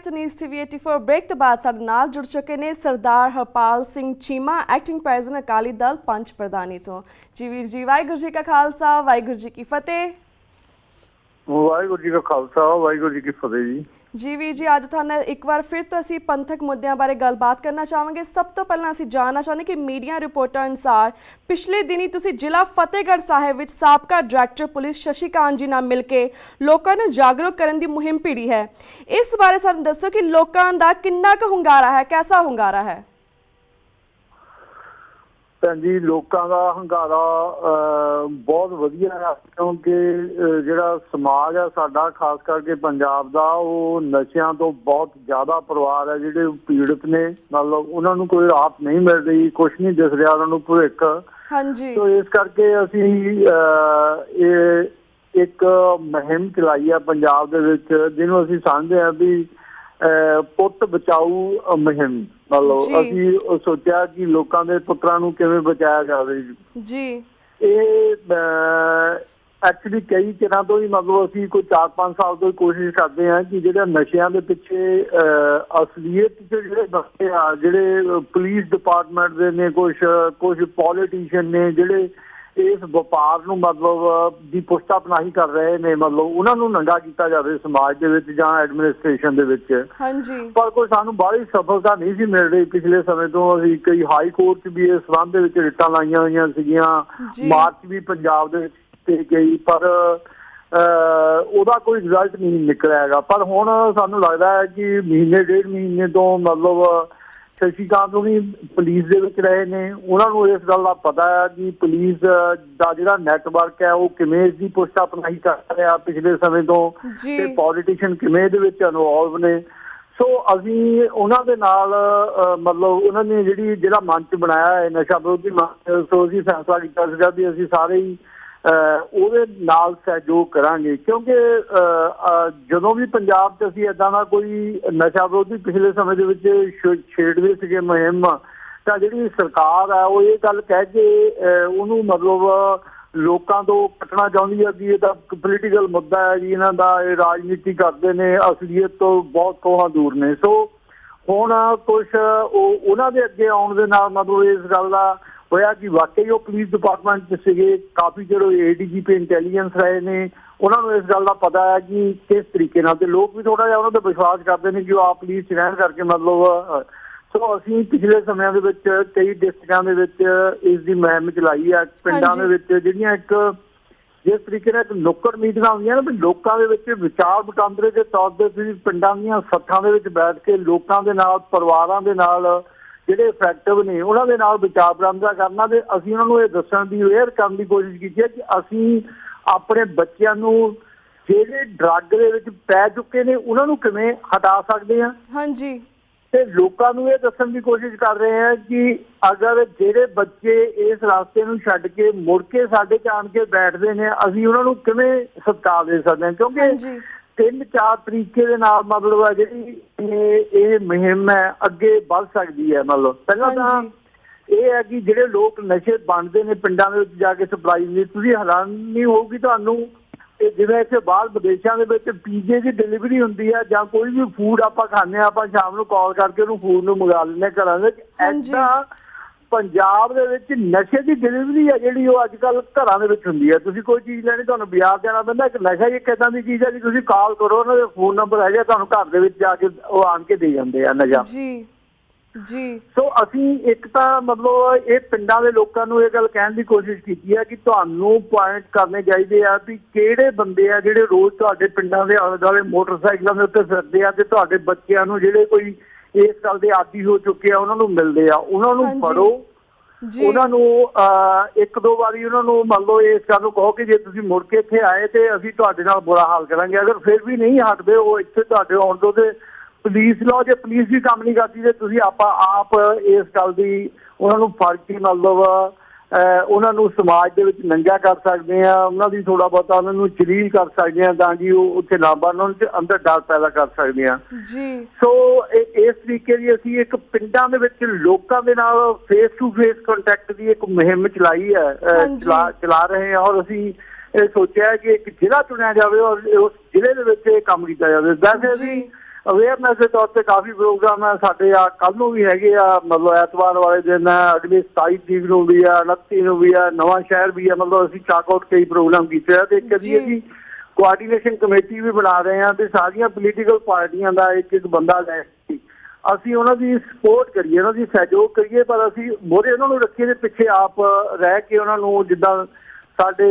to News TV 84 break तो बाद ਸਾਡੇ ਨਾਲ जुड़ चुके ने सरदार हरपाल सिंह चीमा एक्टिंग प्रेजिडेंट अकाली दल पंच प्रधानी तो जी वीर जी वाहिगुरू जी का खालसा वाहिगुरू जी की फतेह। वाहिगुरू जी का खालसा वाहिगुरू जी की फतेह जी वीर जी अज तुहाडे नाल एक बार फिर तो असीं पंथक मुद्दों बारे गलबात करना चाहांगे। सब तो पहलां असीं जानना चाहुंदे कि मीडिया रिपोर्टां अनुसार पिछले दिनी तुसीं जिला फतेहगढ़ साहिब विच साबका डायरैक्टर पुलिस शशिकांत जी नाल मिल के लोकां नूं जागरूक करन दी मुहिम भिड़ी है। इस बारे सानूं दस्सो कि लोकां दा किन्ना क हुंगारा है, कैसा हुंगारा है? ਭੈਣ ਜੀ ਲੋਕਾਂ ਦਾ ਹੰਗਾਰਾ ਬਹੁਤ ਵਧੀਆ ਹੈ ਕਿਉਂਕਿ ਜਿਹੜਾ ਸਮਾਜ ਹੈ ਸਾਡਾ ਖਾਸ ਕਰਕੇ ਪੰਜਾਬ ਦਾ ਉਹ ਨਸ਼ਿਆਂ ਤੋਂ ਬਹੁਤ ਜ਼ਿਆਦਾ ਪਰਿਵਾਰ ਹੈ ਜਿਹੜੇ ਪੀੜਤ ਨੇ, ਮਤਲਬ ਉਹਨਾਂ ਨੂੰ ਕੋਈ ਰਾਹਤ ਨਹੀਂ ਮਿਲ ਰਹੀ, ਕੁਛ ਨਹੀਂ ਦਿਸ ਰਿਹਾ ਉਹਨਾਂ ਨੂੰ ਭਵਿੱਖ। ਹਾਂਜੀ ਤਾਂ ਇਸ ਕਰਕੇ ਅਸੀਂ ਇਹ ਇੱਕ ਮੁਹਿੰਮ ਚਲਾਈ ਹੈ ਪੰਜਾਬ ਦੇ ਵਿੱਚ ਜਿਹਨੂੰ ਅਸੀਂ ਸਮਝਦੇ ਹਾਂ ਵੀ ਪੁੱਤ ਬਚਾਊ ਮੁਹਿੰਮ। ਮਤਲਬ ਅਸੀਂ ਸੋਚਿਆ ਕਿ ਲੋਕਾਂ ਦੇ ਪੁੱਤਰਾਂ ਨੂੰ ਕਿਵੇਂ ਬਚਾਇਆ ਜਾਵੇ ਜੀ। ਇਹ ਐਕਚੁਅਲੀ ਕਈ ਚਿਰਾਂ ਤੋਂ ਹੀ ਮਤਲਬ ਅਸੀਂ ਕੋਈ 4-5 ਸਾਲ ਤੋਂ ਕੋਸ਼ਿਸ਼ ਕਰਦੇ ਹਾਂ ਕਿ ਜਿਹੜੇ ਨਸ਼ਿਆਂ ਦੇ ਪਿੱਛੇ ਅਸਲੀਅਤ 'ਚ ਜਿਹੜੇ ਬੱਚੇ ਆ, ਜਿਹੜੇ ਪੁਲਿਸ ਡਿਪਾਰਟਮੈਂਟ ਦੇ ਨੇ, ਕੁਛ ਪੋਲੀਟੀਸ਼ੀਅਨ ਨੇ ਜਿਹੜੇ ਇਸ ਵਪਾਰ ਨੂੰ ਮਤਲਬ ਦੀ ਪੁਸ਼ਤਾ ਪਨਾਹੀ ਕਰ ਰਹੇ ਨੇ, ਮਤਲਬ ਉਹਨਾਂ ਨੂੰ ਨੰਗਾ ਕੀਤਾ ਜਾਵੇ ਸਮਾਜ ਦੇ ਵਿੱਚ ਜਾਂ ਐਡਮਿਨਿਸਟ੍ਰੇਸ਼ਨ ਦੇ ਵਿੱਚ। ਪਰ ਕੋਈ ਸਾਨੂੰ ਬਾਹਲੀ ਸਫਲਤਾ ਨਹੀਂ ਸੀ ਮਿਲ ਰਹੀ ਪਿਛਲੇ ਸਮੇਂ ਤੋਂ। ਅਸੀਂ ਕਈ ਹਾਈ ਕੋਰਟ 'ਚ ਵੀ ਇਸ ਸੰਬੰਧ ਦੇ ਵਿੱਚ ਰਿਟਾਂ ਲਾਈਆਂ ਹੋਈਆਂ ਸੀਗੀਆਂ, ਮਾਰਚ ਵੀ ਪੰਜਾਬ ਦੇ ਵਿੱਚ ਤੇ ਗਈ, ਪਰ ਉਹਦਾ ਕੋਈ ਰਿਜ਼ਲਟ ਨਹੀਂ ਨਿਕਲਿਆ ਹੈਗਾ। ਪਰ ਹੁਣ ਸਾਨੂੰ ਲੱਗਦਾ ਹੈ ਕਿ ਮਹੀਨੇ ਡੇਢ ਮਹੀਨੇ ਤੋਂ ਮਤਲਬ ਸ਼ਸ਼ੀਕਾਂਤ ਨੂੰ ਵੀ ਪੁਲਿਸ ਦੇ ਵਿੱਚ ਰਹੇ ਨੇ, ਉਹਨਾਂ ਨੂੰ ਇਸ ਗੱਲ ਦਾ ਪਤਾ ਹੈ ਕਿ ਪੁਲਿਸ ਦਾ ਜਿਹੜਾ ਨੈਟਵਰਕ ਹੈ ਉਹ ਕਿਵੇਂ ਇਸ ਦੀ ਪੁਸ਼ਤਾ ਪਨਾਹੀ ਕਰ ਰਿਹਾ ਪਿਛਲੇ ਸਮੇਂ ਤੋਂ, ਤੇ ਪੋਲੀਟੀਸ਼ੀਅਨ ਕਿਵੇਂ ਇਹਦੇ ਵਿੱਚ ਇਨਵੋਲਵ ਨੇ। ਸੋ ਅਸੀਂ ਉਹਨਾਂ ਦੇ ਨਾਲ ਮਤਲਬ ਉਹਨਾਂ ਨੇ ਜਿਹੜਾ ਮੰਚ ਬਣਾਇਆ ਹੈ ਨਸ਼ਾ ਵਿਰੋਧੀ ਮੰਚ, ਸੋ ਅਸੀਂ ਫੈਸਲਾ ਕੀਤਾ ਸੀਗਾ ਵੀ ਅਸੀਂ ਸਾਰੇ ਹੀ ਉਹਦੇ ਨਾਲ ਸਹਿਯੋਗ ਕਰਾਂਗੇ ਕਿਉਂਕਿ ਜਦੋਂ ਵੀ ਪੰਜਾਬ 'ਚ ਅਸੀਂ ਇੱਦਾਂ ਦਾ ਕੋਈ ਨਸ਼ਾ ਵਿਰੋਧੀ ਪਿਛਲੇ ਸਮੇਂ ਦੇ ਵਿੱਚ ਛੇੜਦੇ ਸੀਗੇ ਮੁਹਿੰਮ, ਤਾਂ ਜਿਹੜੀ ਸਰਕਾਰ ਹੈ ਉਹ ਇਹ ਗੱਲ ਕਹਿ ਕੇ ਉਹਨੂੰ ਮਤਲਬ ਲੋਕਾਂ ਤੋਂ ਕੱਟਣਾ ਚਾਹੁੰਦੀ ਹੈ ਕਿ ਇਹ ਤਾਂ ਪੋਲੀਟੀਕਲ ਮੁੱਦਾ ਹੈ ਜੀ, ਇਹਨਾਂ ਦਾ ਇਹ ਰਾਜਨੀਤੀ ਕਰਦੇ ਨੇ, ਅਸਲੀਅਤ ਤੋਂ ਬਹੁਤ ਕੋਹਾਂ ਦੂਰ ਨੇ। ਸੋ ਹੁਣ ਕੁਛ ਉਹਨਾਂ ਦੇ ਅੱਗੇ ਆਉਣ ਦੇ ਨਾਲ ਮਤਲਬ ਇਸ ਗੱਲ ਦਾ ਹੋਇਆ ਕਿ ਵਾਕਈ ਉਹ ਪੁਲਿਸ ਡਿਪਾਰਟਮੈਂਟ 'ਚ ਸੀਗੇ, ਕਾਫੀ ਚਿਰ ADGP ਇੰਟੈਲੀਜੈਂਸ ਰਹੇ ਨੇ, ਉਹਨਾਂ ਨੂੰ ਇਸ ਗੱਲ ਦਾ ਪਤਾ ਹੈ ਕਿ ਕਿਸ ਤਰੀਕੇ ਨਾਲ, ਤੇ ਲੋਕ ਵੀ ਥੋੜ੍ਹਾ ਜਿਹਾ ਉਹਨਾਂ 'ਤੇ ਵਿਸ਼ਵਾਸ ਕਰਦੇ ਨੇ ਕਿ ਉਹ ਆਪ ਪੁਲਿਸ 'ਚ ਰਹਿਣ ਕਰਕੇ ਮਤਲਬ। ਸੋ ਅਸੀਂ ਪਿਛਲੇ ਸਮਿਆਂ ਦੇ ਵਿੱਚ ਕਈ ਡਿਸਟ੍ਰਿਕਟਾਂ ਦੇ ਵਿੱਚ ਇਸ ਦੀ ਮੁਹਿੰਮ ਚਲਾਈ ਹੈ, ਪਿੰਡਾਂ ਦੇ ਵਿੱਚ ਜਿਹੜੀਆਂ ਇੱਕ ਜਿਸ ਤਰੀਕੇ ਨਾਲ ਇੱਕ ਨੁੱਕੜ ਮੀਟਿੰਗਾਂ ਹੁੰਦੀਆਂ ਨਾ ਵੀ ਲੋਕਾਂ ਦੇ ਵਿੱਚ ਵਿਚਾਰ ਵਟਾਂਦਰੇ ਦੇ ਤੌਰ 'ਤੇ ਤੁਸੀਂ ਪਿੰਡਾਂ ਦੀਆਂ ਸੱਥਾਂ ਦੇ ਵਿੱਚ ਬੈਠ ਕੇ ਲੋਕਾਂ ਦੇ ਨਾਲ, ਪਰਿਵਾਰਾਂ ਦੇ ਨਾਲ ਜਿਹੜੇ ਇਫੈਕਟਿਵ ਨੇ ਉਹਨਾਂ ਦੇ ਨਾਲ ਵਿਚਾਰ ਵਟਾਂਦਰਾ ਕਰਨਾ, ਤੇ ਅਸੀਂ ਉਹਨਾਂ ਨੂੰ ਇਹ ਦੱਸਣ ਦੀ ਅਵੇਅਰ ਕਰਨ ਦੀ ਕੋਸ਼ਿਸ਼ ਕੀਤੀ ਹੈ ਕਿ ਅਸੀਂ ਆਪਣੇ ਬੱਚਿਆਂ ਨੂੰ ਜਿਹੜੇ ਡਰੱਗ ਦੇ ਵਿੱਚ ਪੈ ਚੁੱਕੇ ਨੇ ਉਹਨਾਂ ਨੂੰ ਕਿਵੇਂ ਹਟਾ ਸਕਦੇ ਹਾਂ। ਹਾਂਜੀ, ਤੇ ਲੋਕਾਂ ਨੂੰ ਇਹ ਦੱਸਣ ਦੀ ਕੋਸ਼ਿਸ਼ ਕਰ ਰਹੇ ਹਾਂ ਕਿ ਅਗਰ ਜਿਹੜੇ ਬੱਚੇ ਇਸ ਰਸਤੇ ਨੂੰ ਛੱਡ ਕੇ ਮੁੜ ਕੇ ਸਾਡੇ 'ਚ ਆਣ ਕੇ ਬੈਠਦੇ ਨੇ ਅਸੀਂ ਉਹਨਾਂ ਨੂੰ ਕਿਵੇਂ ਸਤਿਕਾਰ ਦੇ ਸਕਦੇ ਹਾਂ, ਕਿਉਂਕਿ 3-4 ਤਰੀਕੇ ਦੇ ਨਾਲ ਮਤਲਬ ਹੈ ਜਿਹੜੀ ਇਹ ਮੁਹਿੰਮ ਹੈ ਅੱਗੇ ਵੱਧ ਸਕਦੀ ਹੈ। ਮਤਲਬ ਪਹਿਲਾਂ ਤਾਂ ਇਹ ਹੈ ਕਿ ਜਿਹੜੇ ਲੋਕ ਨਸ਼ੇ ਬਣਦੇ ਨੇ ਪਿੰਡਾਂ ਦੇ ਵਿੱਚ ਜਾ ਕੇ ਸਪਲਾਈ ਦੀ, ਤੁਸੀਂ ਹੈਰਾਨੀ ਹੋਊਗੀ ਤੁਹਾਨੂੰ, ਜਿਵੇਂ ਇੱਥੇ ਬਾਹਰ ਵਿਦੇਸ਼ਾਂ ਦੇ ਵਿੱਚ ਪੀਜ਼ੇ ਦੀ ਡਿਲੀਵਰੀ ਹੁੰਦੀ ਹੈ ਜਾਂ ਕੋਈ ਵੀ ਫੂਡ ਆਪਾਂ ਖਾਂਦੇ ਹਾਂ, ਆਪਾਂ ਸ਼ਾਮ ਨੂੰ ਕਾਲ ਕਰਕੇ ਉਹਨੂੰ ਫੂਡ ਨੂੰ ਮੰਗਾ ਲੈਂਦੇ ਘਰਾਂ ਵਿੱਚ, ਏਦਾਂ ਪੰਜਾਬ ਦੇ ਵਿੱਚ ਨਸ਼ੇ ਦੀ ਡਿਲੀਵਰੀ ਹੈ ਜਿਹੜੀ ਉਹ ਅੱਜ ਕੱਲ੍ਹ ਘਰਾਂ ਦੇ ਵਿੱਚ ਹੁੰਦੀ ਹੈ। ਤੁਸੀਂ ਕੋਈ ਚੀਜ਼ ਲੈਣੀ ਤੁਹਾਨੂੰ ਬਾਜ਼ਾਰ ਜਾਣਾ ਪੈਂਦਾ, ਇੱਕ ਨਸ਼ਾ ਹੀ ਇੱਕ ਇੱਦਾਂ ਦੀ ਚੀਜ਼ ਹੈ ਕਿ ਤੁਸੀਂ ਕਾਲ ਕਰੋ, ਉਹਨਾਂ ਦੇ ਫੋਨ ਨੰਬਰ ਹੈਗੇ, ਤੁਹਾਨੂੰ ਘਰ ਦੇ ਵਿੱਚ ਜਾ ਕੇ ਉਹ ਆਣ ਕੇ ਦੇ ਜਾਂਦੇ ਆ ਨਸ਼ਾ ਜੀ। ਸੋ ਅਸੀਂ ਇੱਕ ਤਾਂ ਮਤਲਬ ਇਹ ਪਿੰਡਾਂ ਦੇ ਲੋਕਾਂ ਨੂੰ ਇਹ ਗੱਲ ਕਹਿਣ ਦੀ ਕੋਸ਼ਿਸ਼ ਕੀਤੀ ਹੈ ਕਿ ਤੁਹਾਨੂੰ ਪੁਆਇੰਟ ਕਰਨੇ ਚਾਹੀਦੇ ਆ ਵੀ ਕਿਹੜੇ ਬੰਦੇ ਆ ਜਿਹੜੇ ਰੋਜ਼ ਤੁਹਾਡੇ ਪਿੰਡਾਂ ਦੇ ਆਲੇ ਦੁਆਲੇ ਮੋਟਰਸਾਈਕਲਾਂ ਦੇ ਉੱਤੇ ਫਿਰਦੇ ਆ ਤੇ ਤੁਹਾਡੇ ਬੱਚਿਆਂ ਨੂੰ ਜਿਹੜੇ ਕੋਈ ਇਸ ਗੱਲ ਦੇ ਆਦੀ ਹੋ ਚੁੱਕੇ ਆ ਉਹਨਾਂ ਨੂੰ ਮਿਲਦੇ ਆ, ਉਹਨਾਂ ਨੂੰ ਫੜੋ, ਉਹਨਾਂ ਨੂੰ 1-2 ਵਾਰੀ ਉਹਨਾਂ ਨੂੰ ਮੰਨ ਲਓ ਇਸ ਗੱਲ ਨੂੰ ਕਹੋ ਕਿ ਜੇ ਤੁਸੀਂ ਮੁੜ ਕੇ ਇੱਥੇ ਆਏ ਤੇ ਅਸੀਂ ਤੁਹਾਡੇ ਨਾਲ ਬੁਰਾ ਹਾਲ ਕਰਾਂਗੇ। ਅਗਰ ਫਿਰ ਵੀ ਨਹੀਂ ਹਟਦੇ ਉਹ ਇੱਥੇ ਤੁਹਾਡੇ ਆਉਣ ਤੋਂ, ਤੇ ਪੁਲਿਸ ਲਾਓ, ਜੇ ਪੁਲਿਸ ਵੀ ਕੰਮ ਨਹੀਂ ਕਰਦੀ ਤੇ ਤੁਸੀਂ ਆਪ ਇਸ ਗੱਲ ਦੀ ਉਹਨਾਂ ਨੂੰ ਫੜ ਕੇ ਮਤਲਬ ਉਹਨਾਂ ਨੂੰ ਸਮਾਜ ਦੇ ਵਿੱਚ ਨੰਗਾ ਕਰ ਸਕਦੇ ਹਾਂ, ਉਹਨਾਂ ਦੀ ਥੋੜ੍ਹਾ ਬਹੁਤਾ ਉਹਨਾਂ ਨੂੰ ਜਲੀਲ ਕਰ ਸਕਦੇ ਹਾਂ ਤਾਂ ਕਿ ਉਹ ਉੱਥੇ ਨਾ ਬਣਨ, ਉਹਨਾਂ ਦੇ ਅੰਦਰ ਡਰ ਪੈਦਾ ਕਰ ਸਕਦੇ ਹਾਂ। ਸੋ ਇਸ ਤਰੀਕੇ ਦੀ ਅਸੀਂ ਇੱਕ ਪਿੰਡਾਂ ਦੇ ਵਿੱਚ ਲੋਕਾਂ ਦੇ ਨਾਲ ਫੇਸ ਟੂ ਫੇਸ ਕੰਟੈਕਟ ਦੀ ਇੱਕ ਮੁਹਿੰਮ ਚਲਾਈ ਹੈ, ਚਲਾ ਰਹੇ ਹਾਂ, ਔਰ ਅਸੀਂ ਇਹ ਸੋਚਿਆ ਕਿ ਇੱਕ ਜ਼ਿਲ੍ਹਾ ਚੁਣਿਆ ਜਾਵੇ ਔਰ ਉਸ ਜ਼ਿਲ੍ਹੇ ਦੇ ਵਿੱਚ ਇਹ ਕੰਮ ਕੀਤਾ ਜਾਵੇ। ਵੈਸੇ ਅਸੀਂ ਅਵੇਅਰਨੈਸ ਦੇ ਤੌਰ ਤੇ ਕਾਫੀ ਪ੍ਰੋਗਰਾਮ ਹੈ ਸਾਡੇ। ਆ ਕੱਲ ਨੂੰ ਵੀ ਹੈਗੇ ਆ, ਮਤਲਬ ਐਤਵਾਰ ਵਾਲੇ ਦਿਨ ਹੈ, ਅਗਲੀ 27 ਤਰੀਕ ਨੂੰ ਵੀ ਆ, 29 ਨੂੰ ਵੀ ਆ, ਨਵਾਂ ਸ਼ਹਿਰ ਵੀ ਆ। ਮਤਲਬ ਅਸੀਂ ਚਾਕਆਊਟ ਕਈ ਪ੍ਰੋਗਰਾਮ ਕੀਤੇ ਆ ਤੇ ਕਦੀ ਅਸੀਂ ਕੋਆਰਡੀਨੇਸ਼ਨ ਕਮੇਟੀ ਵੀ ਬਣਾ ਰਹੇ ਹਾਂ ਤੇ ਸਾਰੀਆਂ ਪੋਲੀਟੀਕਲ ਪਾਰਟੀਆਂ ਦਾ ਇੱਕ ਇੱਕ ਬੰਦਾ ਲੈ ਕੇ ਅਸੀਂ ਉਹਨਾਂ ਦੀ ਸਪੋਰਟ ਕਰੀਏ, ਉਹਨਾਂ ਦੀ ਸਹਿਯੋਗ ਕਰੀਏ, ਪਰ ਅਸੀਂ ਮੋਹਰੇ ਉਹਨਾਂ ਨੂੰ ਰੱਖੀਏ ਦੇ ਪਿੱਛੇ ਆਪ ਰਹਿ ਕੇ ਉਹਨਾਂ ਨੂੰ, ਜਿੱਦਾਂ ਸਾਡੇ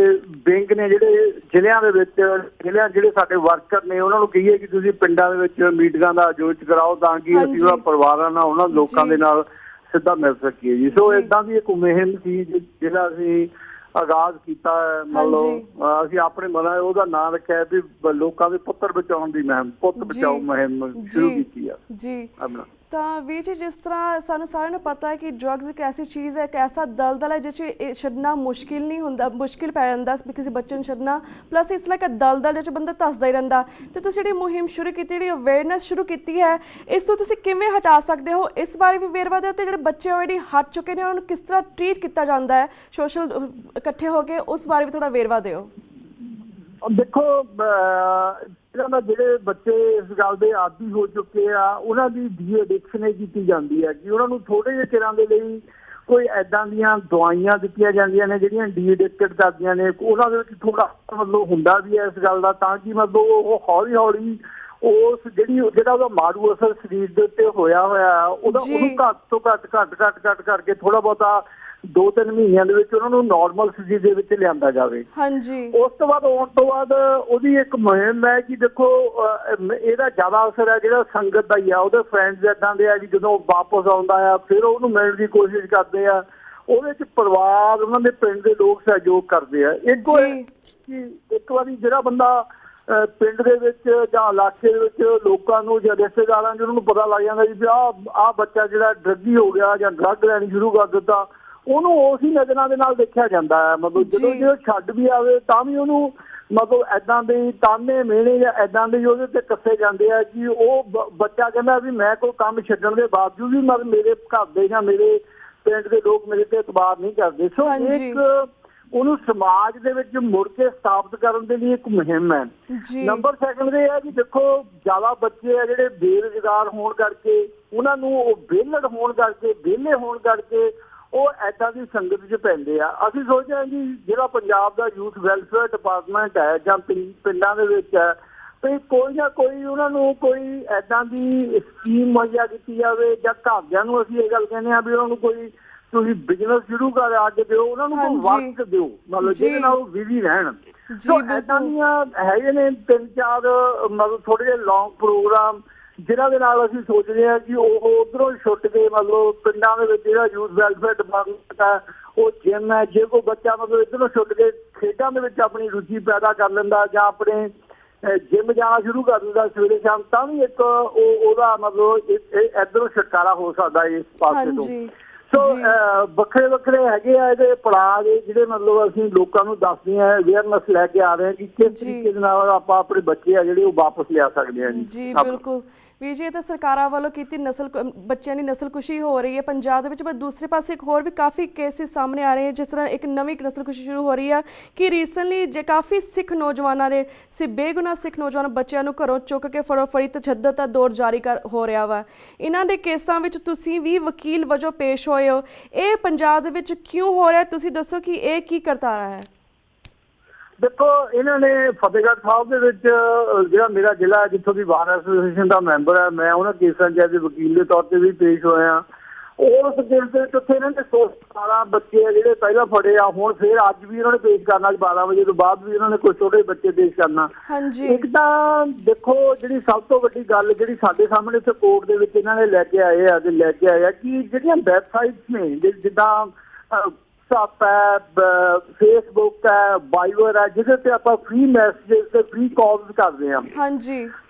ਵਿੰਗ ਨੇ ਜਿਹੜੇ ਜ਼ਿਲ੍ਹਿਆਂ ਦੇ ਵਿੱਚ, ਜਿਹੜੇ ਸਾਡੇ ਵਰਕਰ ਨੇ, ਉਹਨਾਂ ਨੂੰ ਕਹੀਏ ਕਿ ਤੁਸੀਂ ਪਿੰਡਾਂ ਦੇ ਵਿੱਚ ਮੀਟਿੰਗਾਂ ਦਾ ਆਯੋਜਨ ਕਰਾਓ ਤਾਂ ਕਿ ਅਸੀਂ ਉਹਨਾਂ ਪਰਿਵਾਰਾਂ ਨਾਲ, ਉਹਨਾਂ ਲੋਕਾਂ ਦੇ ਨਾਲ ਸਿੱਧਾ ਮਿਲ ਸਕੀਏ ਜੀ। ਸੋ ਏਦਾਂ ਦੀ ਇੱਕ ਮੁਹਿੰਮ ਸੀ ਜਿਹੜਾ ਅਸੀਂ ਆਗਾਜ਼ ਕੀਤਾ ਹੈ। ਮਤਲਬ ਅਸੀਂ ਆਪਣੇ ਮਨਾਂ ਉਹਦਾ ਨਾਂ ਰੱਖਿਆ ਵੀ ਲੋਕਾਂ ਦੇ ਪੁੱਤਰ ਬਚਾਉਣ ਦੀ ਮੁਹਿੰਮ, ਪੁੱਤ ਬਚਾਓ ਮੁਹਿੰਮ ਸ਼ੁਰੂ ਕੀਤੀ ਆ ਜੀ ਆਪਣਾ। ਤਾਂ ਵੀਰ ਜੀ, ਜਿਸ ਤਰ੍ਹਾਂ ਸਾਨੂੰ ਸਾਰਿਆਂ ਨੂੰ ਪਤਾ ਹੈ ਕਿ ਡਰੱਗਸ ਇੱਕ ਐਸੀ ਚੀਜ਼ ਹੈ, ਇੱਕ ਐਸਾ ਦਲਦਲ ਹੈ ਜਿਸ 'ਚ ਛੱਡਣਾ ਮੁਸ਼ਕਿਲ ਨਹੀਂ ਹੁੰਦਾ, ਮੁਸ਼ਕਿਲ ਪੈ ਜਾਂਦਾ ਕਿਸੇ ਬੱਚੇ ਨੂੰ ਛੱਡਣਾ। ਪਲੱਸ ਇਸ ਲਈ ਇੱਕ ਦਲਦਲ ਜਿਸ 'ਚ ਬੰਦਾ ਧੱਸਦਾ ਹੀ ਰਹਿੰਦਾ। ਅਤੇ ਤੁਸੀਂ ਜਿਹੜੀ ਮੁਹਿੰਮ ਸ਼ੁਰੂ ਕੀਤੀ, ਜਿਹੜੀ ਅਵੇਅਰਨੈਸ ਸ਼ੁਰੂ ਕੀਤੀ ਹੈ, ਇਸ ਤੋਂ ਤੁਸੀਂ ਕਿਵੇਂ ਹਟਾ ਸਕਦੇ ਹੋ, ਇਸ ਬਾਰੇ ਵੀ ਵੇਰਵਾ ਦਿਓ। ਅਤੇ ਜਿਹੜੇ ਬੱਚੇ ਆਲਰੇਡੀ ਹਟ ਚੁੱਕੇ ਨੇ ਉਹਨਾਂ ਨੂੰ ਕਿਸ ਤਰ੍ਹਾਂ ਟਰੀਟ ਕੀਤਾ ਜਾਂਦਾ ਹੈ ਸੋਸ਼ਲ ਇਕੱਠੇ ਹੋ ਕੇ, ਉਸ ਬਾਰੇ ਵੀ ਥੋੜ੍ਹਾ ਵੇਰਵਾ ਦਿਓ। ਦੇਖੋ, ਜਿਹੜੇ ਬੱਚੇ ਇਸ ਗੱਲ ਦੇ ਆਦੀ ਹੋ ਚੁੱਕੇ ਆ, ਉਹਨਾਂ ਦੀ ਡੀ ਐਡਿਕਸ਼ਨ ਕੀਤੀ ਜਾਂਦੀ ਹੈ ਕਿ ਉਹਨਾਂ ਨੂੰ ਥੋੜ੍ਹੇ ਜਿਹੇ ਚਿਰਾਂ ਦੇ ਲਈ ਕੋਈ ਇੱਦਾਂ ਦੀਆਂ ਦਵਾਈਆਂ ਦਿੱਤੀਆਂ ਜਾਂਦੀਆਂ ਨੇ ਜਿਹੜੀਆਂ ਡੀ ਐਡਿਕਟਡ ਕਰਦੀਆਂ ਨੇ। ਉਹਨਾਂ ਦੇ ਵਿੱਚ ਥੋੜ੍ਹਾ ਮਤਲਬ ਹੁੰਦਾ ਵੀ ਹੈ ਇਸ ਗੱਲ ਦਾ, ਤਾਂ ਕਿ ਮਤਲਬ ਉਹ ਹੌਲੀ ਹੌਲੀ ਉਸ ਜਿਹੜਾ ਉਹਦਾ ਮਾਰੂ ਅਸਰ ਸਰੀਰ ਦੇ ਉੱਤੇ ਹੋਇਆ ਉਹਨੂੰ ਘੱਟ ਤੋਂ ਘੱਟ ਕਰਕੇ ਥੋੜ੍ਹਾ ਬਹੁਤਾ 2-3 ਮਹੀਨਿਆਂ ਦੇ ਵਿੱਚ ਉਹਨਾਂ ਨੂੰ ਨੋਰਮਲ ਸਥਿਤੀ ਦੇ ਵਿੱਚ ਲਿਆਂਦਾ ਜਾਵੇ। ਹਾਂਜੀ। ਉਸ ਤੋਂ ਬਾਅਦ ਆਉਣ ਤੋਂ ਬਾਅਦ ਉਹਦੀ ਇੱਕ ਮੁਹਿੰਮ ਹੈ ਕਿ ਦੇਖੋ ਇਹਦਾ ਜ਼ਿਆਦਾ ਅਸਰ ਹੈ ਜਿਹੜਾ ਸੰਗਤ ਦਾ ਹੀ ਆ। ਉਹਦੇ ਫਰੈਂਡਸ ਇੱਦਾਂ ਦੇ ਆ ਕਿ ਜਦੋਂ ਵਾਪਸ ਆਉਂਦਾ ਆ ਫਿਰ ਉਹਨੂੰ ਮਿਲਣ ਦੀ ਕੋਸ਼ਿਸ਼ ਕਰਦੇ ਆ। ਉਹਦੇ 'ਚ ਪਰਿਵਾਰ, ਉਹਨਾਂ ਦੇ ਪਿੰਡ ਦੇ ਲੋਕ ਸਹਿਯੋਗ ਕਰਦੇ ਆ। ਇੱਕ ਵਾਰੀ ਜਿਹੜਾ ਬੰਦਾ ਪਿੰਡ ਦੇ ਵਿੱਚ ਜਾਂ ਇਲਾਕੇ ਦੇ ਵਿੱਚ ਲੋਕਾਂ ਨੂੰ ਜਾਂ ਰਿਸ਼ਤੇਦਾਰਾਂ ਨੂੰ ਉਹਨੂੰ ਪਤਾ ਲੱਗ ਜਾਂਦਾ ਵੀ ਆਹ ਬੱਚਾ ਜਿਹੜਾ ਡਰੱਗੀ ਹੋ ਗਿਆ ਜਾਂ ਡਰੱਗ ਲੈਣੀ ਸ਼ੁਰੂ ਕਰ ਦਿੱਤਾ, ਉਹਨੂੰ ਉਸ ਹੀ ਨਜ਼ਰਾਂ ਦੇ ਨਾਲ ਦੇਖਿਆ ਜਾਂਦਾ ਹੈ। ਮਤਲਬ ਜਦੋਂ ਛੱਡ ਵੀ ਆਵੇ ਤਾਂ ਵੀ ਉਹਨੂੰ ਮਤਲਬ ਇੱਦਾਂ ਦੇ ਤਾਨੇ ਮਿਹਣੇ ਜਾਂ ਇੱਦਾਂ ਦੇ ਉਹਦੇ 'ਤੇ ਕੱਸੇ ਜਾਂਦੇ ਆ ਕਿ ਉਹ ਬੱਚਾ ਕਹਿੰਦਾ ਵੀ ਮੈਂ ਕੋਈ ਕੰਮ ਛੱਡਣ ਦੇ ਬਾਵਜੂਦ ਵੀ ਮਤਲਬ ਮੇਰੇ ਘਰ ਦੇ ਜਾਂ ਮੇਰੇ ਪਿੰਡ ਦੇ ਲੋਕ ਮੇਰੇ 'ਤੇ ਇਤਬਾਰ ਨਹੀਂ ਕਰਦੇ। ਸੋ ਇੱਕ ਉਹਨੂੰ ਸਮਾਜ ਦੇ ਵਿੱਚ ਮੁੜ ਕੇ ਸਥਾਪਿਤ ਕਰਨ ਦੇ ਲਈ ਇੱਕ ਮੁਹਿੰਮ ਹੈ। ਨੰਬਰ ਸੈਕਿੰਡ ਦੇ ਹੈ ਕਿ ਦੇਖੋ ਜ਼ਿਆਦਾ ਬੱਚੇ ਆ ਜਿਹੜੇ ਬੇਰੁਜ਼ਗਾਰ ਹੋਣ ਕਰਕੇ, ਉਹਨਾਂ ਨੂੰ ਉਹ ਵਿਹਲੇ ਹੋਣ ਕਰਕੇ ਉਹ ਇੱਦਾਂ ਦੀ ਸੰਗਤ 'ਚ ਪੈਂਦੇ ਆ। ਅਸੀਂ ਸੋਚਦੇ ਹਾਂ ਕਿ ਜਿਹੜਾ ਪੰਜਾਬ ਦਾ ਯੂਥ ਵੈਲਫੇਅਰ ਡਿਪਾਰਟਮੈਂਟ ਹੈ ਜਾਂ ਪਿੰਡਾਂ ਦੇ ਵਿੱਚ ਹੈ, ਤੇ ਕੋਈ ਨਾ ਕੋਈ ਉਹਨਾਂ ਨੂੰ ਕੋਈ ਇੱਦਾਂ ਦੀ ਸਕੀਮ ਮੁਹੱਈਆ ਕੀਤੀ ਜਾਵੇ, ਜਾਂ ਘਰਦਿਆਂ ਨੂੰ ਅਸੀਂ ਇਹ ਗੱਲ ਕਹਿੰਦੇ ਹਾਂ ਵੀ ਉਹਨਾਂ ਨੂੰ ਕੋਈ ਤੁਸੀਂ ਬਿਜ਼ਨਸ ਸ਼ੁਰੂ ਕਰਾ ਕੇ ਦਿਓ, ਉਹਨਾਂ ਨੂੰ ਕੋਈ ਵਰਕ ਦਿਓ, ਮਤਲਬ ਜਿਹਦੇ ਨਾਲ ਉਹ ਬਿਜ਼ੀ ਰਹਿਣ। ਸੋ ਇੱਦਾਂ ਦੀਆਂ ਹੈਗੇ ਨੇ 3-4 ਮਤਲਬ ਥੋੜ੍ਹੇ ਜਿਹੇ ਲੌਂਗ ਪ੍ਰੋਗਰਾਮ ਜਿਨ੍ਹਾਂ ਦੇ ਨਾਲ ਅਸੀਂ ਸੋਚਦੇ ਹਾਂ ਕਿ ਉਹ ਉੱਧਰੋਂ ਛੁੱਟ ਕੇ ਮਤਲਬ ਪਿੰਡਾਂ ਦੇ ਵਿੱਚ ਜਿਹੜਾ ਯੂਥ ਵੈਲਫੇਅਰ ਡਿਪਾਰਟਮੈਂਟ ਹੈ, ਉਹ ਜਿੰਮ ਹੈ, ਜੇ ਕੋਈ ਬੱਚਾ ਮਤਲਬ ਇੱਧਰੋਂ ਛੁੱਟ ਕੇ ਖੇਡਾਂ ਦੇ ਵਿੱਚ ਆਪਣੀ ਰੁਚੀ ਪੈਦਾ ਕਰ ਲੈਂਦਾ ਜਾਂ ਆਪਣੇ ਜਿੰਮ ਜਾਣਾ ਸ਼ੁਰੂ ਕਰ ਦਿੰਦਾ ਸਵੇਰੇ ਸ਼ਾਮ, ਤਾਂ ਵੀ ਇੱਕ ਉਹਦਾ ਮਤਲਬ ਇੱਧਰੋਂ ਛੁਟਕਾਰਾ ਹੋ ਸਕਦਾ ਇਸ ਪਾਸੇ ਤੋਂ। ਸੋ ਵੱਖਰੇ ਹੈਗੇ ਆ ਇਹਦੇ ਪੜਾਅ ਦੇ ਜਿਹੜੇ ਮਤਲਬ ਅਸੀਂ ਲੋਕਾਂ ਨੂੰ ਦੱਸਦੇ ਹਾਂ, ਅਵੇਅਰਨੈਸ ਲੈ ਕੇ ਆ ਰਹੇ ਹਾਂ ਕਿ ਕਿਸ ਤਰੀਕੇ ਦੇ ਨਾਲ ਆਪਾਂ ਆਪਣੇ ਬੱਚੇ ਆ ਜਿਹੜੇ ਉਹ ਵਾਪਸ ਲਿਆ ਸਕਦੇ ਹਾਂ ਜੀ। ਬਿਲਕੁਲ ਵੀਰ ਜੀ, ਇਹ ਤਾਂ ਸਰਕਾਰਾਂ ਵੱਲੋਂ ਕੀਤੀ ਬੱਚਿਆਂ ਦੀ ਨਸਲਕੁਸ਼ੀ ਹੋ ਰਹੀ ਹੈ ਪੰਜਾਬ ਦੇ ਵਿੱਚ, ਪਰ ਦੂਸਰੇ ਪਾਸੇ ਇੱਕ ਹੋਰ ਵੀ ਕਾਫੀ ਕੇਸਿਸ ਸਾਹਮਣੇ ਆ ਰਹੇ ਹਨ। ਜਿਸ ਤਰ੍ਹਾਂ ਇੱਕ ਨਵੀਂ ਨਸਲਕੁਸ਼ੀ ਸ਼ੁਰੂ ਹੋ ਰਹੀ ਆ ਕਿ ਰੀਸੈਂਟਲੀ ਜੇ ਕਾਫੀ ਸਿੱਖ ਨੌਜਵਾਨਾਂ ਨੇ ਬੇਗੁਨਾਹ ਸਿੱਖ ਨੌਜਵਾਨ ਬੱਚਿਆਂ ਨੂੰ ਘਰੋਂ ਚੁੱਕ ਕੇ ਫੜੀ ਤਸ਼ੱਦਦ ਦਾ ਦੌਰ ਜਾਰੀ ਹੋ ਰਿਹਾ ਵਾ। ਇਹਨਾਂ ਦੇ ਕੇਸਾਂ ਵਿੱਚ ਤੁਸੀਂ ਵੀ ਵਕੀਲ ਵਜੋਂ ਪੇਸ਼ ਹੋਏ ਹੋ, ਇਹ ਪੰਜਾਬ ਦੇ ਵਿੱਚ ਕਿਉਂ ਹੋ ਰਿਹਾ, ਤੁਸੀਂ ਦੱਸੋ ਕਿ ਇਹ ਕੀ ਕਰਤਾਰਾ ਹੈ? ਦੇਖੋ, ਇਹਨਾਂ ਨੇ ਫਤਿਹਗੜ੍ਹ ਸਾਹਿਬ ਦੇ ਵਿੱਚ ਜਿਹੜਾ ਮੇਰਾ ਜ਼ਿਲ੍ਹਾ ਜਿੱਥੋਂ ਦੀ ਬਾਰ ਐਸੋਸੀਏਸ਼ਨ ਦਾ ਮੈਂਬਰ ਹੈ, ਮੈਂ ਉਹਨਾਂ ਕੇਸਾਂ 'ਚ ਐਜ਼ ਵਕੀਲ ਦੇ ਤੌਰ 'ਤੇ ਵੀ ਪੇਸ਼ ਹੋਇਆ। ਉਸ ਕੇਸ ਦੇ ਵਿੱਚ ਉੱਥੇ ਇਹਨਾਂ ਨੇ 17 ਬੱਚੇ ਆ ਜਿਹੜੇ ਪਹਿਲਾਂ ਫੜੇ ਆ, ਹੁਣ ਫਿਰ ਅੱਜ ਵੀ ਇਹਨਾਂ ਨੇ ਪੇਸ਼ ਕਰਨਾ, 12 ਵਜੇ ਤੋਂ ਬਾਅਦ ਵੀ ਇਹਨਾਂ ਨੇ ਕੁਝ ਛੋਟੇ ਬੱਚੇ ਪੇਸ਼ ਕਰਨਾ। ਇੱਕ ਤਾਂ ਦੇਖੋ ਜਿਹੜੀ ਸਭ ਤੋਂ ਵੱਡੀ ਗੱਲ ਜਿਹੜੀ ਸਾਡੇ ਸਾਹਮਣੇ ਇੱਥੇ ਕੋਰਟ ਦੇ ਵਿੱਚ ਇਹਨਾਂ ਨੇ ਲੈ ਕੇ ਆਏ ਆ ਕਿ ਜਿਹੜੀਆਂ ਵੈਬਸਾਈਟਸ ਨੇ ਜਿੱਦਾਂ WhatsApp ਹੈ, ਫੇਸਬੁੱਕ ਹੈ, ਵਾਈਬਰ ਹੈ, ਜਿਹਦੇ ਤੇ ਆਪਾਂ ਫ੍ਰੀ ਮੈਸੇजेस ਤੇ ਫ੍ਰੀ ਕਾਲਸ ਕਰਦੇ ਹਾਂ।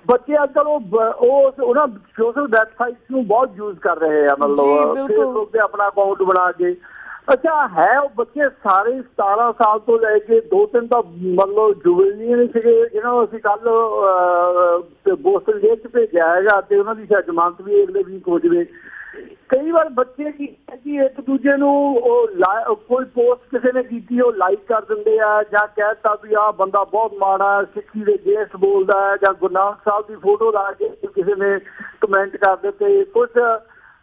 ਬੱਚੇ ਅੱਜ ਕੱਲ੍ਹ ਉਹਨਾਂ ਸੋਸ਼ਲ ਵੈਬਸਾਈਟਸ ਨੂੰ ਬਹੁਤ ਯੂਜ਼ ਕਰ ਰਹੇ ਆ, ਮਤਲਬ ਫੇਸਬੁੱਕ ਤੇ ਆਪਣਾ ਅਕਾਊਂਟ ਬਣਾ ਕੇ। ਅੱਛਾ ਹੈ, ਉਹ ਬੱਚੇ ਸਾਰੇ 17 ਸਾਲ ਤੋਂ ਲੈ ਕੇ 2-3 ਤਾਂ ਮਤਲਬ ਜੁਵੇਲੀਅਨ ਸੀਗੇ, ਜਿਹਨਾਂ ਨੂੰ ਅਸੀਂ ਕੱਲ੍ਹ ਬੋਸਟਨ ਜੇਲ੍ਹ 'ਚ ਭੇਜਿਆ ਹੈਗਾ ਤੇ ਉਹਨਾਂ ਦੀ ਜ਼ਮਾਨਤ ਵੀ ਅਗਲੇ ਵੀਕ ਹੋ ਜਾਵੇ। ਕਈ ਵਾਰ ਬੱਚੇ ਕੀ ਕਿ ਇੱਕ ਦੂਜੇ ਨੂੰ ਕੋਈ ਪੋਸਟ ਕਿਸੇ ਨੇ ਕੀਤੀ ਉਹ ਲਾਈਕ ਕਰ ਦਿੰਦੇ ਆ, ਜਾਂ ਕਹਿਤਾ ਵੀ ਆਹ ਬੰਦਾ ਬਹੁਤ ਮਾੜਾ ਸਿੱਖੀ ਦੇ ਅਗੇਂਸਟ ਬੋਲਦਾ ਹੈ, ਜਾਂ ਗੁਰੂ ਨਾਨਕ ਸਾਹਿਬ ਦੀ ਫੋਟੋ ਲਾ ਕੇ ਕਿਸੇ ਨੇ ਕਮੈਂਟ ਕਰ ਦਿੱਤੇ ਕੁਛ।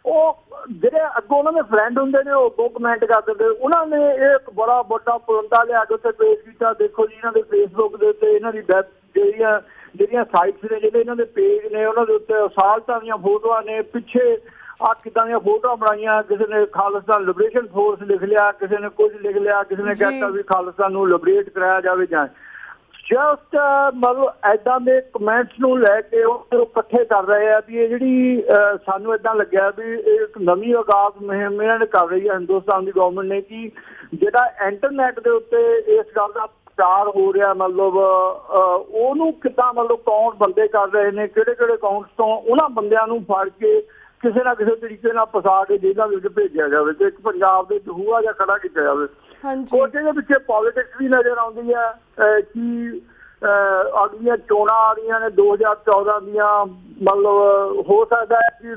ਉਹ ਜਿਹੜੇ ਅੱਗੋਂ ਉਹਨਾਂ ਦੇ ਫਰੈਂਡ ਹੁੰਦੇ ਨੇ ਉਹ ਅੱਗੋਂ ਕਮੈਂਟ ਕਰ ਦਿੰਦੇ। ਉਹਨਾਂ ਨੇ ਇਹ ਇੱਕ ਬੜਾ ਵੱਡਾ ਪੁਰੰਦਾ ਲਿਆ ਕੇ ਉੱਥੇ ਪੇਸ਼ ਕੀਤਾ। ਦੇਖੋ ਜੀ ਇਹਨਾਂ ਦੇ ਫੇਸਬੁੱਕ ਦੇ ਉੱਤੇ ਇਹਨਾਂ ਦੀ ਜਿਹੜੀਆਂ ਸਾਈਟਸ ਨੇ, ਜਿਹੜੇ ਇਹਨਾਂ ਦੇ ਪੇਜ ਨੇ, ਉਹਨਾਂ ਦੇ ਉੱਤੇ ਅਸਾਲਤਾਂ ਦੀਆਂ ਫੋਟੋਆਂ ਨੇ। ਪਿੱਛੇ ਆ ਕਿੱਦਾਂ ਦੀਆਂ ਫੋਟੋਆਂ ਬਣਾਈਆਂ, ਕਿਸੇ ਨੇ ਖਾਲਿਸਤਾਨ ਲਿਬਰੇਸ਼ਨ ਫੋਰਸ ਲਿਖ ਲਿਆ, ਕਿਸੇ ਨੇ ਕੁਝ ਲਿਖ ਲਿਆ, ਕਿਸੇ ਨੇ ਕਹਿਤਾ ਵੀ ਖਾਲਿਸਤਾਨ ਨੂੰ ਲਿਬਰੇਟ ਕਰਾਇਆ ਜਾਵੇ। ਜਾਂ ਜਸਟ ਮਤਲਬ ਐਦਾਂ ਦੇ ਕਮੈਂਟਸ ਨੂੰ ਲੈ ਕੇ ਉਹ ਇਕੱਠੇ ਕਰ ਰਹੇ ਆ ਵੀ ਇਹ ਜਿਹੜੀ ਸਾਨੂੰ ਏਦਾਂ ਲੱਗਿਆ ਵੀ ਇਹ ਇੱਕ ਨਵੀਂ ਆਗਾਜ਼ ਮੁਹਿੰਮ ਇਹਨਾਂ ਨੇ ਕਰ ਰਹੀ ਹੈ ਹਿੰਦੁਸਤਾਨ ਦੀ ਗਵਰਨਮੈਂਟ ਨੇ, ਕਿ ਜਿਹੜਾ ਇੰਟਰਨੈਟ ਦੇ ਉੱਤੇ ਇਸ ਗੱਲ ਦਾ ਪ੍ਰਚਾਰ ਹੋ ਰਿਹਾ, ਮਤਲਬ ਉਹਨੂੰ ਕਿੱਦਾਂ ਮਤਲਬ ਕੌਣ ਬੰਦੇ ਕਰ ਰਹੇ ਨੇ, ਕਿਹੜੇ ਕਿਹੜੇ ਅਕਾਊਂਟਸ ਤੋਂ ਉਹਨਾਂ ਬੰਦਿਆਂ ਨੂੰ ਫੜ ਕੇ ਕਿਸੇ ਨਾ ਕਿਸੇ ਤਰੀਕੇ ਨਾਲ ਫਸਾ ਕੇ ਜੇਲ੍ਹਾਂ ਵਿੱਚ ਭੇਜਿਆ ਜਾਵੇ ਤੇ ਇੱਕ ਪੰਜਾਬ ਦੇ ਦਹੂਆ ਜਿਹਾ ਖੜਾ ਕੀਤਾ ਜਾਵੇ। ਕੁਝ ਇਹਦੇ ਪਿੱਛੇ ਪੋਲੀਟਿਕਸ ਵੀ ਨਜ਼ਰ ਆਉਂਦੀ ਹੈ ਕਿ ਅਗਲੀਆਂ ਚੋਣਾਂ ਆ ਰਹੀਆਂ ਨੇ 2014 ਦੀਆਂ। ਮਤਲਬ ਹੋ ਸਕਦਾ ਹੈ ਕਿ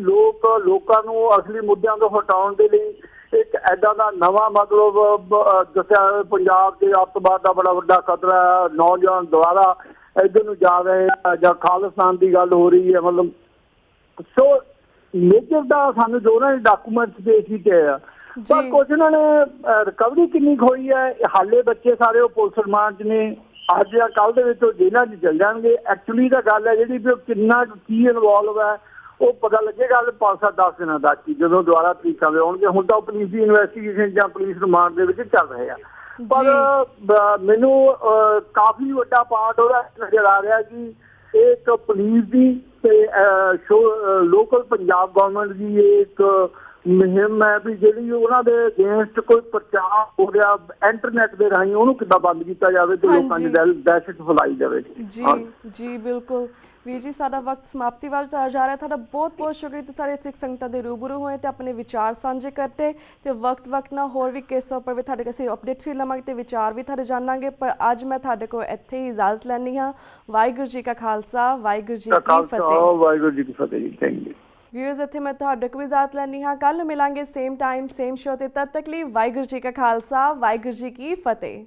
ਲੋਕਾਂ ਨੂੰ ਅਸਲੀ ਮੁੱਦਿਆਂ ਤੋਂ ਹਟਾਉਣ ਦੇ ਲਈ ਇੱਕ ਐਦਾਂ ਦਾ ਨਵਾਂ ਮਤਲਬ ਦੱਸਿਆ ਪੰਜਾਬ ਦੇ ਅੱਤਵਾਦ ਦਾ ਬੜਾ ਵੱਡਾ ਖਤਰਾ ਹੈ। ਨੌਜਵਾਨ ਦੁਬਾਰਾ ਇੱਧਰ ਨੂੰ ਜਾ ਰਹੇ ਜਾਂ ਖਾਲਿਸਤਾਨ ਦੀ ਗੱਲ ਹੋ ਰਹੀ ਹੈ। ਮਤਲਬ ਸੋ ਮੇਜਰ ਦਾ ਸਾਨੂੰ ਜੋ ਉਹਨਾਂ ਨੇ ਡਾਕੂਮੈਂਟਸ ਪੇਸ਼ ਕੀਤੇ ਆ, ਪਰ ਕੁਝ ਉਹਨਾਂ ਨੇ ਰਿਕਵਰੀ ਕਿੰਨੀ ਕੁ ਹੋਈ ਹੈ। ਹਾਲੇ ਬੱਚੇ ਸਾਰੇ ਉਹ ਪੁਲਿਸ ਰਿਮਾਂਡ 'ਚ ਨੇ, ਅੱਜ ਜਾਂ ਕੱਲ੍ਹ ਦੇ ਵਿੱਚ ਉਹ ਜੇਲ੍ਹਾਂ 'ਚ ਚੱਲ ਜਾਣਗੇ। ਐਕਚੁਅਲੀ ਤਾਂ ਗੱਲ ਹੈ ਜਿਹੜੀ ਵੀ ਉਹ ਕਿੰਨਾ ਕੀ ਇਨਵੋਲਵ ਹੈ ਉਹ ਪਤਾ ਲੱਗੇਗਾ 5-10 ਦਿਨਾਂ ਤੱਕ ਕਿ ਜਦੋਂ ਦੁਬਾਰਾ ਤਰੀਕਾਂ ਦੇ ਆਉਣਗੇ। ਹੁਣ ਤਾਂ ਉਹ ਪੁਲਿਸ ਦੀ ਇਨਵੈਸਟੀਗੇਸ਼ਨ ਜਾਂ ਪੁਲਿਸ ਰਿਮਾਂਡ ਦੇ ਵਿੱਚ ਚੱਲ ਰਹੇ ਆ, ਪਰ ਮੈਨੂੰ ਕਾਫੀ ਵੱਡਾ ਪਾਰਟ ਉਹਦਾ ਨਜ਼ਰ ਆ ਰਿਹਾ ਕਿ ਇਹ ਇੱਕ ਪੁਲਿਸ ਦੀ ਤੇ ਲੋਕਲ ਪੰਜਾਬ ਗਵਰਨਮੈਂਟ ਦੀ ਇੱਕ ਮੁਹਿੰਮ ਹੈ ਵੀ ਜਿਹੜੀ ਉਹਨਾਂ ਦੇ ਅਗੇਂਸਟ ਕੋਈ ਪ੍ਰਚਾਰ ਹੋ ਰਿਹਾ ਇੰਟਰਨੈਟ ਦੇ ਰਾਹੀਂ ਉਹਨੂੰ ਕਿੱਦਾਂ ਬੰਦ ਕੀਤਾ ਜਾਵੇ ਤੇ ਲੋਕਾਂ ਦੀ ਦਹਿਸ਼ਤ ਫੈਲਾਈ ਜਾਵੇ। ਜੀ ਬਿਲਕੁਲ ਵੀਰ ਜੀ, ਸਾਡਾ ਵਕਤ ਸਮਾਪਤੀ ਵੱਲ ਜਾ ਰਿਹਾ। ਤੁਹਾਡਾ ਬਹੁਤ ਬਹੁਤ ਸ਼ੁਕਰੀਆ ਤੁਸੀਂ ਸਾਰੇ ਸਿੱਖ ਸੰਗਤਾਂ ਦੇ ਰੂਬਰੂ ਹੋਏ ਤੇ ਆਪਣੇ ਵਿਚਾਰ ਸਾਂਝੇ ਕਰਤੇ ਤੇ ਵਕਤ ਨਾਲ ਹੋਰ ਵੀ ਕੇਸਾਂ ਉੱਪਰ ਵੀ ਤੁਹਾਡੇ ਕਿਸੇ ਅਪਡੇਟਸ ਵੀ ਲਵਾਂਗੇ ਤੇ ਵਿਚਾਰ ਵੀ ਤੁਹਾਡੇ ਜਾਣਾਂਗੇ। ਪਰ ਅੱਜ ਮੈਂ ਤੁਹਾਡੇ ਕੋਲ ਇੱਥੇ ਹੀ ਇਜਾਜ਼ਤ ਲੈਣੀ ਹਾਂ। ਵਾਹਿਗੁਰੂ ਜੀ ਕਾ ਖਾਲਸਾ, ਵਾਹਿਗੁਰੂ ਜੀ ਕੀ ਫਤਿਹ। ਵਾਹਿਗੁਰੂ ਜੀ ਕੀ ਫਤਿਹ ਜੀ। ਥੈਂਕ ਯੂ ਵਿਊਅਰਸ, ਇੱਥੇ ਮੈਂ ਤੁਹਾਡੇ ਕੋਲ ਇਜਾਜ਼ਤ ਲੈਣੀ ਹਾਂ। ਕੱਲ੍ਹ ਮਿਲਾਂਗੇ ਸੇਮ ਟਾਈਮ ਸੇਮ ਸ਼ੋ ਤੇ। ਤਦ ਤੱਕ ਲਈ ਵਾਹਿਗੁਰੂ ਜੀ ਕਾ ਖਾਲਸਾ, ਵਾਹਿਗੁਰੂ ਜੀ ਕੀ ਫਤਿਹ।